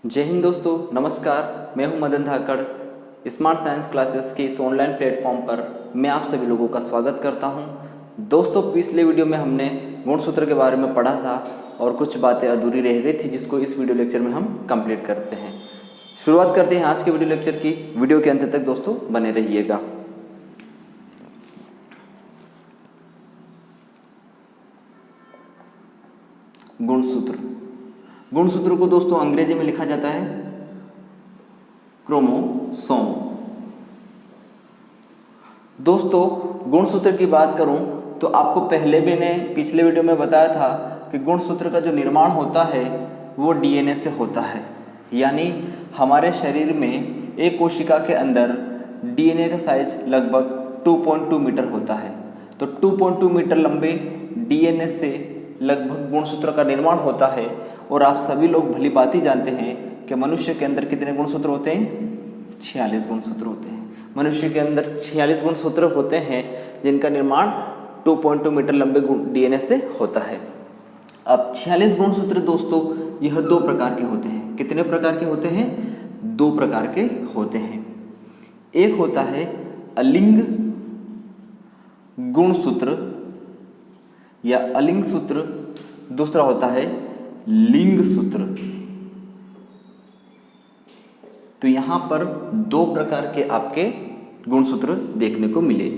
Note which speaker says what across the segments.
Speaker 1: जय हिंद दोस्तों, नमस्कार। मैं हूं मदन धाकड़। स्मार्ट साइंस क्लासेस के इस ऑनलाइन प्लेटफॉर्म पर मैं आप सभी लोगों का स्वागत करता हूं। दोस्तों, पिछले वीडियो में हमने गुणसूत्र के बारे में पढ़ा था और कुछ बातें अधूरी रह गई थी, जिसको इस वीडियो लेक्चर में हम कंप्लीट करते हैं। शुरुआत करते हैं आज के वीडियो लेक्चर की। वीडियो के अंत तक दोस्तों बने रहिएगा। गुणसूत्र गुणसूत्र को दोस्तों अंग्रेजी में लिखा जाता है क्रोमोसोम। दोस्तों, गुणसूत्र की बात करूं तो आपको पहले मैंने पिछले वीडियो में बताया था कि गुणसूत्र का जो निर्माण होता है वो डीएनए से होता है। यानी हमारे शरीर में एक कोशिका के अंदर डीएनए का साइज लगभग 2.2 मीटर होता है। तो 2.2 मीटर लंबे डीएनए से लगभग गुणसूत्र का निर्माण होता है। और आप सभी लोग भली भांति जानते हैं कि मनुष्य के अंदर कितने गुणसूत्र होते हैं? 46 गुणसूत्र होते हैं। मनुष्य के अंदर 46 गुणसूत्र होते हैं, जिनका निर्माण 2.2 मीटर लंबे डीएनए से होता है। अब 46 गुणसूत्र दोस्तों यह दो प्रकार के होते हैं। कितने प्रकार के होते हैं? दो प्रकार के होते हैं। एक होता है अलिंग गुणसूत्र या अलिंग सूत्र, दूसरा होता है लिंग सूत्र। तो यहां पर दो प्रकार के आपके गुणसूत्र देखने को मिले।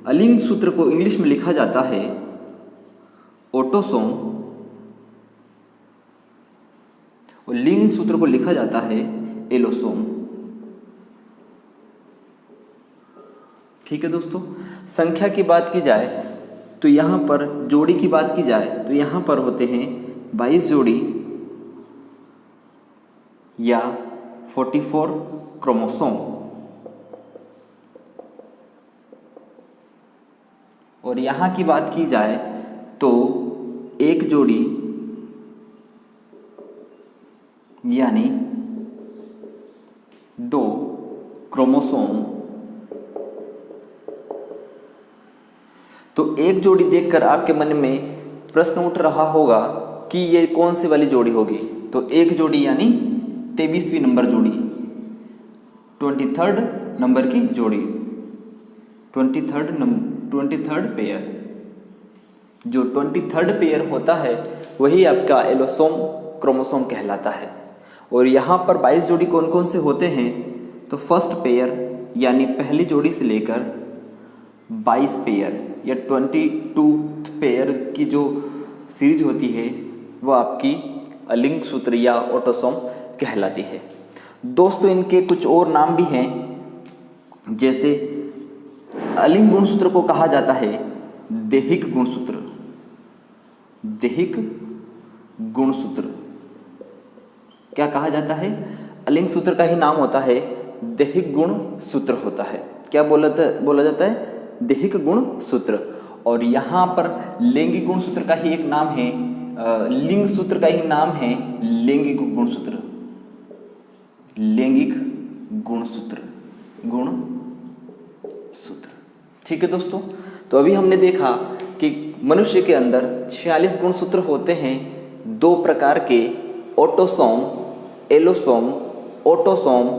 Speaker 1: अलिंग सूत्र को इंग्लिश में लिखा जाता है ऑटोसोम और लिंग सूत्र को लिखा जाता है एलोसोम। ठीक है दोस्तों, संख्या की बात की जाए तो यहां पर जोड़ी की बात की जाए तो यहां पर होते हैं 22 जोड़ी या 44 क्रोमोसोम। और यहां की बात की जाए तो एक जोड़ी यानी 2 क्रोमोसोम। तो एक जोड़ी देखकर आपके मन में प्रश्न उठ रहा होगा कि ये कौन सी वाली जोड़ी होगी। तो एक जोड़ी यानी 23वीं नंबर जोड़ी, 23rd नंबर की जोड़ी, 23rd पेयर। जो 23rd पेयर होता है वही आपका एलोसोम क्रोमोसोम कहलाता है। और यहाँ पर 22 जोड़ी कौन कौन से होते हैं? तो फर्स्ट पेयर यानी पहली जोड़ी से लेकर 22 पेयर या 22 पेयर की जो सीरीज होती है वो आपकी अलिंग सूत्र या ऑटोसोम कहलाती है। दोस्तों, इनके कुछ और नाम भी हैं। जैसे अलिंग गुणसूत्र को कहा जाता है दैहिक गुणसूत्र। दैहिक गुणसूत्र क्या कहा जाता है? अलिंग सूत्र का ही नाम होता है दैहिक गुणसूत्र होता है। क्या बोला जाता है? दैहिक गुणसूत्र। और यहाँ पर लैंगिक गुणसूत्र का ही एक नाम है, लिंग सूत्र का ही नाम है लैंगिक गुणसूत्र। लैंगिक गुणसूत्र ठीक है दोस्तों। तो अभी हमने देखा कि मनुष्य के अंदर 46 गुणसूत्र होते हैं, दो प्रकार के, ऑटोसोम एलोसोम। ऑटोसोम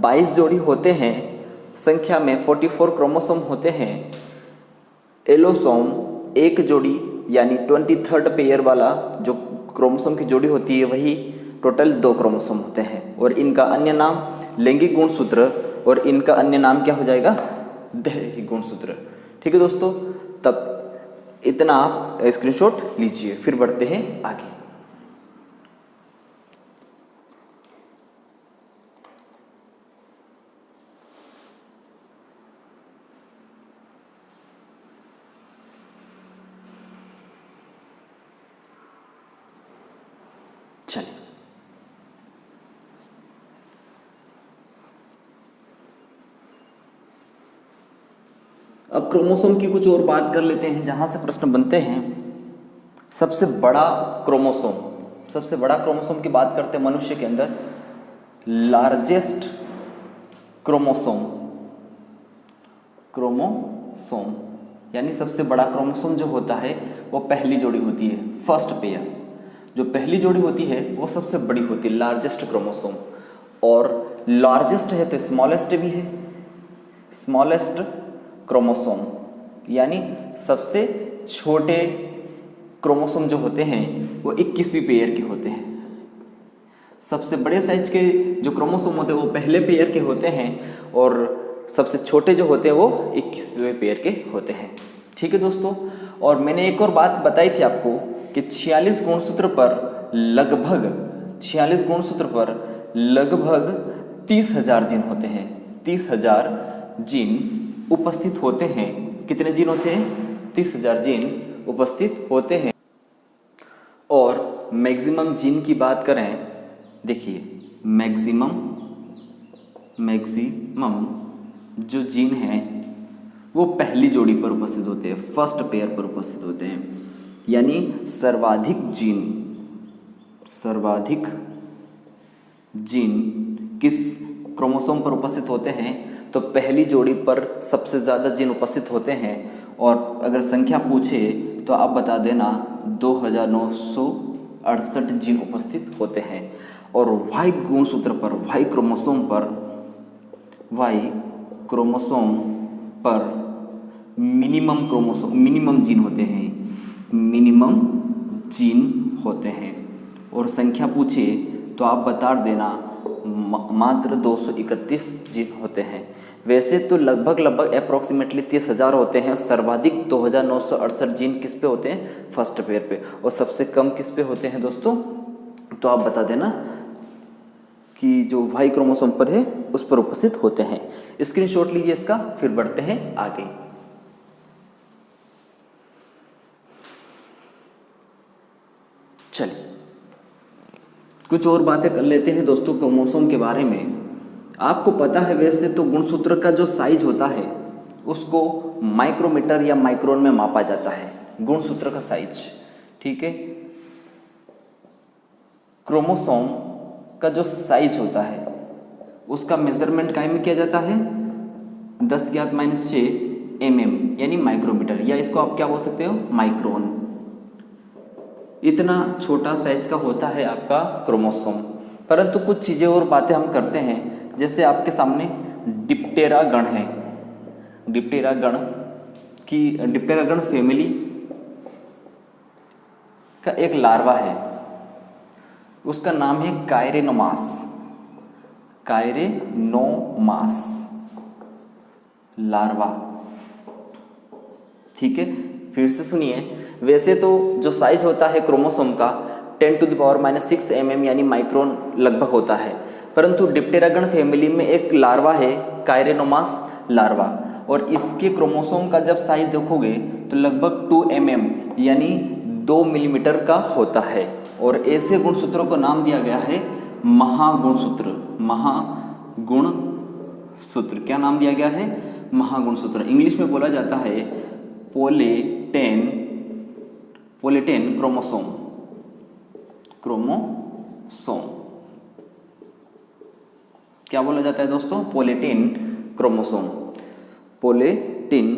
Speaker 1: 22 जोड़ी होते हैं, संख्या में 44 क्रोमोसोम होते हैं। एलोसोम एक जोड़ी यानी 23rd पेयर वाला जो क्रोमोसोम की जोड़ी होती है वही टोटल 2 क्रोमोसोम होते हैं। और इनका अन्य नाम लैंगिक गुणसूत्र और इनका अन्य नाम क्या हो जाएगा? दैहिक गुणसूत्र। ठीक है दोस्तों, तब इतना आप स्क्रीनशॉट लीजिए। फिर बढ़ते हैं आगे। चलिए, अब क्रोमोसोम की कुछ और बात कर लेते हैं, जहां से प्रश्न बनते हैं। सबसे बड़ा क्रोमोसोम की बात करते हैं मनुष्य के अंदर। लार्जेस्ट क्रोमोसोम यानी सबसे बड़ा क्रोमोसोम जो होता है वो पहली जोड़ी होती है, फर्स्ट पेयर। जो पहली जोड़ी होती है वो सबसे बड़ी होती है, लार्जेस्ट क्रोमोसोम, और लार्जेस्ट है तो स्मॉलेस्ट भी है, स्मॉलेस्ट क्रोमोसोम, यानी सबसे छोटे क्रोमोसोम जो होते हैं वो 21वीं पेयर के होते हैं। सबसे बड़े साइज के जो क्रोमोसोम होते हैं वो पहले पेयर के होते हैं, और सबसे छोटे जो होते हैं वो 21वें पेयर के होते हैं। ठीक है दोस्तों, और मैंने एक और बात बताई थी आपको कि 46 गुणसूत्र पर लगभग 30,000 जीन होते हैं। 30,000 जीन उपस्थित होते हैं। कितने जीन होते हैं? 30,000 जीन उपस्थित होते हैं। और मैक्सिमम जीन की बात करें, देखिए मैक्सिमम जो जीन हैं वो पहली जोड़ी पर उपस्थित होते हैं, फर्स्ट पेयर पर उपस्थित होते हैं। यानी सर्वाधिक जीन किस क्रोमोसोम पर उपस्थित होते हैं? तो पहली जोड़ी पर सबसे ज़्यादा जीन उपस्थित होते हैं। और अगर संख्या पूछे तो आप बता देना 2,968 जीन उपस्थित होते हैं। और वाई गुणसूत्र पर, वाई क्रोमोसोम पर मिनिमम जीन होते हैं। और संख्या पूछे तो आप बता देना मात्र 231 जीन होते हैं। वैसे तो लगभग अप्रॉक्सीमेटली 30,000 होते हैं। सर्वाधिक 2,968 जीन किस पे होते हैं? फर्स्ट पेयर पे। और सबसे कम किस पे होते हैं दोस्तों? तो आप बता देना कि जो वाई क्रोमोसोम पर है उस पर उपस्थित होते हैं। स्क्रीनशॉट लीजिए इसका, फिर बढ़ते हैं आगे। चलिए कुछ और बातें कर लेते हैं दोस्तों क्रोमोसोम के बारे में। आपको पता है वैसे तो गुणसूत्र का जो साइज होता है उसको माइक्रोमीटर या माइक्रोन में मापा जाता है, गुणसूत्र का साइज। ठीक है, क्रोमोसोम का जो साइज होता है उसका मेजरमेंट काय में किया जाता है? 10⁻⁻⁶ mm यानी माइक्रोमीटर, या इसको आप क्या बोल सकते हो? माइक्रोन। इतना छोटा साइज का होता है आपका क्रोमोसोम। परंतु कुछ चीज़ें और बातें हम करते हैं, जैसे आपके सामने डिप्टेरा गण है। डिप्टेरा गण फैमिली का एक लार्वा है, उसका नाम है कायरेनोमास लार्वा। ठीक है, फिर से सुनिए। वैसे तो जो साइज होता है क्रोमोसोम का 10⁻⁻�6 mm यानी माइक्रोन लगभग होता है, परंतु डिप्टेरागण फैमिली में एक लार्वा है कायरेनोमास लार्वा, और इसके क्रोमोसोम का जब साइज देखोगे तो लगभग 2 mm यानी 2 मिलीमीटर का होता है। और ऐसे गुणसूत्रों को नाम दिया गया है महागुणसूत्र। क्या नाम दिया गया है? महागुणसूत्र। इंग्लिश में बोला जाता है पोलेटेन क्रोमोसोम। क्या बोला जाता है दोस्तों? पोलेटेन क्रोमोसोम। पोलेटिन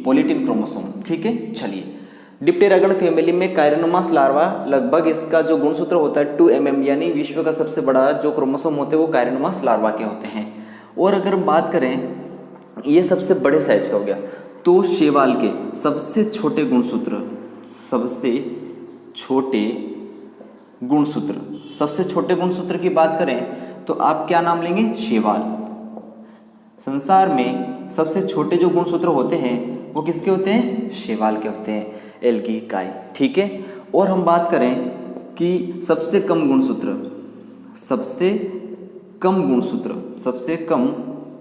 Speaker 1: पोलेटिन क्रोमोसोम। ठीक है, चलिए। डिप्टेरागण फैमिली में कायरेनोमास लार्वा लगभग इसका जो गुणसूत्र होता है 2 mm यानी विश्व का सबसे बड़ा जो क्रोमोसोम होते हैं वो कायरेनोमास लार्वा के होते हैं। और अगर बात करें, ये सबसे बड़े साइज का हो गया, तो शैवाल के सबसे छोटे गुणसूत्र की बात करें तो आप क्या नाम लेंगे? शैवाल। संसार में सबसे छोटे जो गुणसूत्र होते हैं वो किसके होते हैं? शैवाल के होते हैं, एल्गीकाई। ठीक है, और हम बात करें कि सबसे कम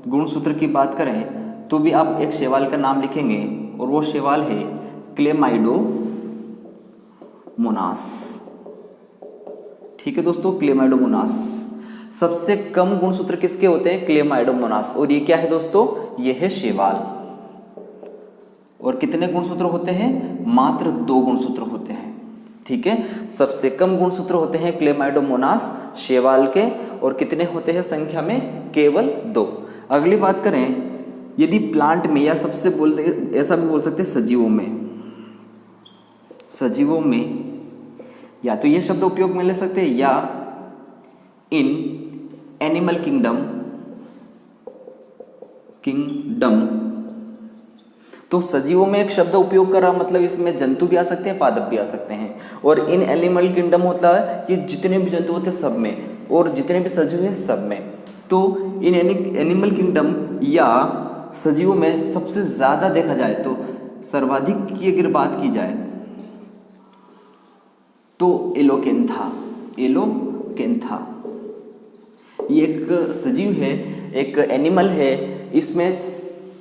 Speaker 1: गुणसूत्र की बात करें तो भी आप एक शैवाल का नाम लिखेंगे, और वो शैवाल है क्लेमाइडोमोनास। ठीक है दोस्तों, क्लेमाइडोमोनास। सबसे कम गुणसूत्र किसके होते हैं? क्लेमाइडोमोनास। और ये क्या है दोस्तों? ये है शैवाल। और कितने गुणसूत्र होते हैं? मात्र 2 गुणसूत्र होते हैं। ठीक है, सबसे कम गुणसूत्र होते हैं क्लेमाइडोमोनास शैवाल के, और कितने होते हैं संख्या में? केवल 2। अगली बात करें, यदि प्लांट में, या ऐसा भी बोल सकते हैं सजीवों में, या तो ये शब्द उपयोग में ले सकते हैं, या इन एनिमल किंगडम तो सजीवों में एक शब्द उपयोग कर रहा, मतलब इसमें जंतु भी आ सकते हैं, पादप भी आ सकते हैं। और इन एनिमल किंगडम होता है कि जितने भी जंतु होते हैं सब में, और जितने भी सजीव हैं सब में। तो इन एनिमल किंगडम या सजीवों में सबसे ज़्यादा देखा जाए तो, सर्वाधिक की अगर बात की जाए तो एलोकेंथा ये एक सजीव है, एक एनिमल है, इसमें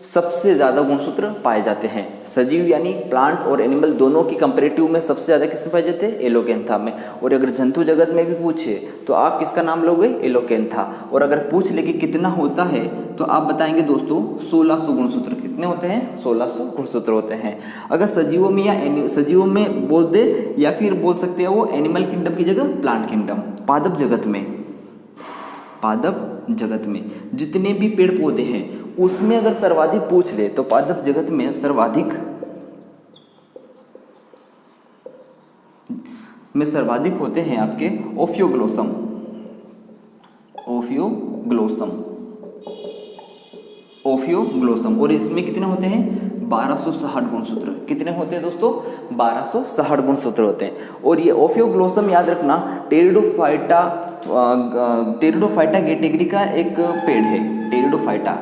Speaker 1: सबसे ज़्यादा गुणसूत्र पाए जाते हैं। सजीव यानी प्लांट और एनिमल दोनों की कंपेरेटिव में सबसे ज़्यादा किसमें पाए जाते हैं? एलोकेंथा में। और अगर जंतु जगत में भी पूछे तो आप किसका नाम लोगे? एलोकेंथा। और अगर पूछ ले कि कितना होता है तो आप बताएंगे दोस्तों 1600 गुणसूत्र। कितने होते हैं? 1600 गुणसूत्र होते हैं। अगर सजीवों में या सजीवों में बोल दे, या फिर बोल सकते हैं वो एनिमल किंगडम की जगह प्लांट किंगडम। पादप जगत में जितने भी पेड़ पौधे हैं उसमें अगर सर्वाधिक पूछ ले तो पादप जगत में सर्वाधिक होते हैं आपके ओफियोग्लोसम। और इसमें कितने होते हैं? 1260 गुणसूत्र। कितने होते हैं दोस्तों? 1260 गुणसूत्र होते हैं। और ये ओफियोग्लोसम याद रखना टेरिडोफाइटा कैटेगरी का एक पेड़ है। टेरिडोफाइटा।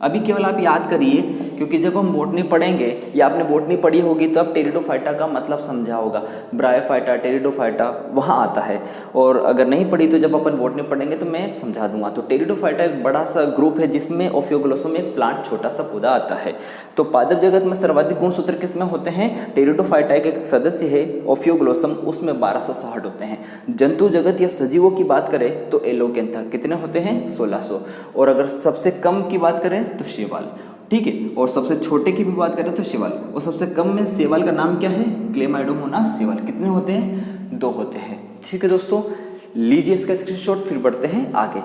Speaker 1: अभी केवल आप याद करिए, क्योंकि जब हम बोटनी पढ़ेंगे या आपने बोटनी पढ़ी होगी तो आप टेरिडोफाइटा का मतलब समझा होगा। ब्रायोफाइटा, टेरिडोफाइटा वहाँ आता है। और अगर नहीं पढ़ी तो जब अपन बोटनी पढ़ेंगे तो मैं समझा दूंगा। तो टेरिडोफाइटा एक बड़ा सा ग्रुप है जिसमें ओफियोग्लोसम एक प्लांट छोटा सा पौधा आता है। तो पादप जगत में सर्वाधिक गुणसूत्र किसमें होते हैं? टेरिडोफाइटा एक सदस्य है ओफियोग्लोसम, उसमें 1260 होते हैं। जंतु जगत या सजीवों की बात करें तो एलोकेंथा कितने होते हैं? 1600। और अगर सबसे कम की बात करें तो शैवाल। ठीक है। और सबसे छोटे की भी बात करें तो शैवाल। और सबसे कम में शैवाल का नाम क्या है? क्लेमाइडोमोनास शैवाल। कितने होते हैं? 2 होते हैं। ठीक है दोस्तों, लीजिए इसका स्क्रीनशॉट, फिर बढ़ते हैं आगे।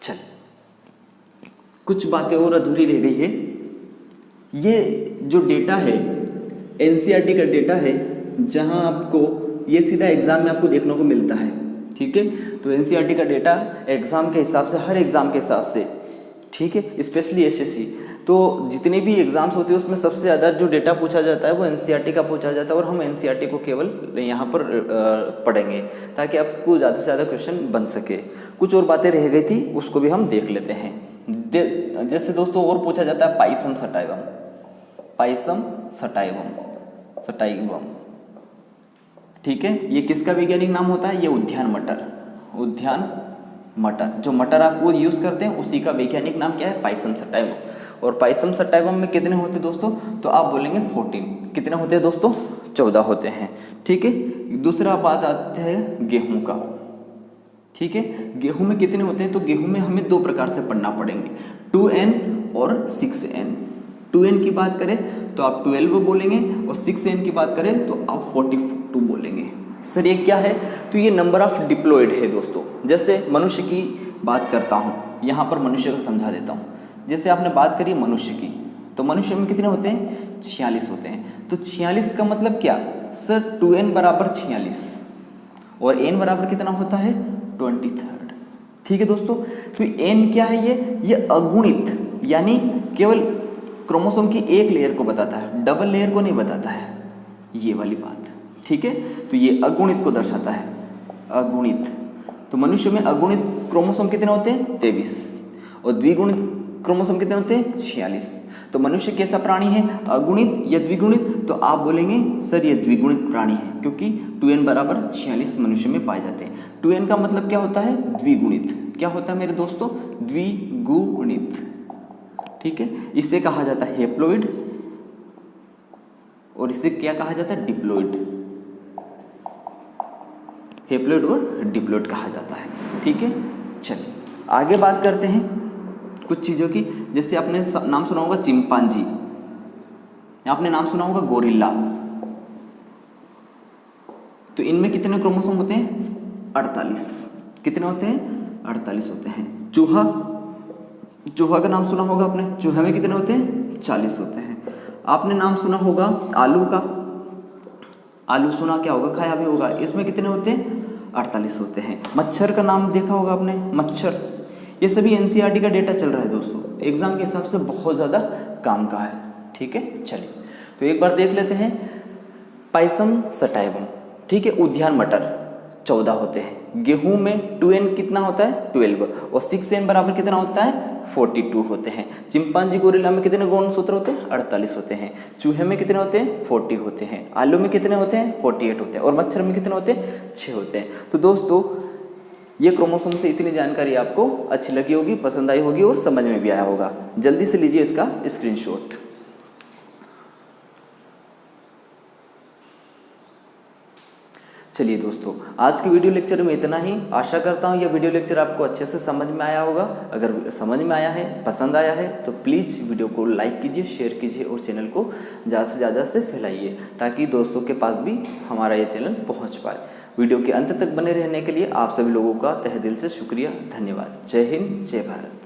Speaker 1: चल, कुछ बातें और अधूरी रह गई है। ये जो डेटा है एनसीईआरटी का डेटा है, जहां आपको ये सीधा एग्जाम में आपको देखने को मिलता है। ठीक है। तो एनसीईआरटी का डेटा एग्जाम के हिसाब से, हर एग्जाम के हिसाब से, ठीक है, स्पेशली एसएससी, तो जितने भी एग्जाम्स होते हैं उसमें सबसे ज़्यादा जो डेटा पूछा जाता है वो एनसीईआरटी का पूछा जाता है। और हम एनसीईआरटी को केवल यहाँ पर पढ़ेंगे ताकि आपको ज़्यादा से ज़्यादा क्वेश्चन बन सके। कुछ और बातें रह गई थी, उसको भी हम देख लेते हैं। जैसे दोस्तों और पूछा जाता है पाइसम सटाइवम। ठीक है। ये किसका वैज्ञानिक नाम होता है? ये उद्यान मटर, जो मटर आप वो यूज़ करते हैं उसी का वैज्ञानिक नाम क्या है? Pisum sativum. और पाइसम सटाइवम में कितने होते हैं दोस्तों? तो आप बोलेंगे 14। कितने होते हैं दोस्तों? 14 होते हैं। ठीक है। दूसरा बात आती है गेहूं का। ठीक है। गेहूं में कितने होते हैं? तो गेहूं में हमें 2 प्रकार से पढ़ना पड़ेंगे, 2N और 6N। 2N की बात करें तो आप 12 बोलेंगे, और 6N की बात करें तो आप 42 बोलेंगे। सर ये क्या है? तो ये नंबर ऑफ डिप्लॉयड है दोस्तों। जैसे मनुष्य की बात करता हूँ, यहाँ पर मनुष्य को समझा देता हूँ। जैसे आपने बात करी मनुष्य की, तो मनुष्य में कितने होते हैं? 46 होते हैं। तो 46 का मतलब क्या? सर 2N बराबर 46 और N बराबर कितना होता है? 23। ठीक है दोस्तों। तो N क्या है? ये अगुणित, यानी केवल क्रोमोसोम की एक लेयर को बताता है, डबल लेयर को नहीं बताता है, ये वाली बात। ठीक है। तो ये अगुणित को दर्शाता है, अगुणित। तो मनुष्य में अगुणित क्रोमोसोम कितने होते हैं? 23। और द्विगुणित क्रोमोसोम कितने होते हैं? 46। तो मनुष्य कैसा प्राणी है? अगुणित या द्विगुणित? तो आप बोलेंगे सर ये द्विगुणित प्राणी है, क्योंकि 2N बराबर 46 मनुष्य में पाए जाते हैं। 2N का मतलब क्या होता है? द्विगुणित। क्या होता है मेरे दोस्तों? द्विगुणित। ठीक है। इसे कहा जाता है हेप्लोइड, और इसे क्या कहा जाता है? डिप्लॉइड। हेप्लोइड और डिप्लॉइड कहा जाता है। ठीक है। चलिए आगे बात करते हैं कुछ चीज़ों की। जैसे आपने नाम सुना होगा चिंपांजी, आपने नाम सुना होगा गोरिल्ला। तो इनमें कितने क्रोमोसोम होते हैं? 48। कितने होते हैं? 48 होते हैं। चूहा, चूहा का नाम सुना होगा आपने। चूहे में कितने होते हैं? 40 होते हैं। आपने नाम सुना होगा आलू का। आलू सुना क्या होगा? खाया भी होगा। इसमें कितने होते हैं? 48 होते हैं। मच्छर का नाम देखा होगा आपने, मच्छर। ये सभी एनसीईआरटी का डेटा चल रहा है दोस्तों, एग्जाम के हिसाब से बहुत ज़्यादा काम का है। ठीक है, चलिए तो एक बार देख लेते हैं। पाइसम सटाइवम, ठीक है, उद्यान मटर 14 होते हैं। गेहूं में 2n कितना होता है? 12। और 6n बराबर कितना होता है? 42 होते हैं। चिंपांजी गोरिल्ला में कितने गुणसूत्र होते हैं? 48 होते हैं। चूहे में कितने होते हैं? 40 होते हैं। आलू में कितने होते हैं? 48 होते हैं। और मच्छर में कितने होते हैं? 6 होते हैं। तो दोस्तों ये क्रोमोसोम से इतनी जानकारी आपको अच्छी लगी होगी, पसंद आई होगी और समझ में भी आया होगा। जल्दी से लीजिए इसका स्क्रीनशॉट। चलिए दोस्तों, आज के वीडियो लेक्चर में इतना ही। आशा करता हूँ यह वीडियो लेक्चर आपको अच्छे से समझ में आया होगा। अगर समझ में आया है, पसंद आया है, तो प्लीज़ वीडियो को लाइक कीजिए, शेयर कीजिए और चैनल को ज़्यादा से ज़्यादा से फैलाइए, ताकि दोस्तों के पास भी हमारा ये चैनल पहुँच पाए। वीडियो के अंत तक बने रहने के लिए आप सभी लोगों का तहे दिल से शुक्रिया, धन्यवाद। जय हिंद, जय भारत।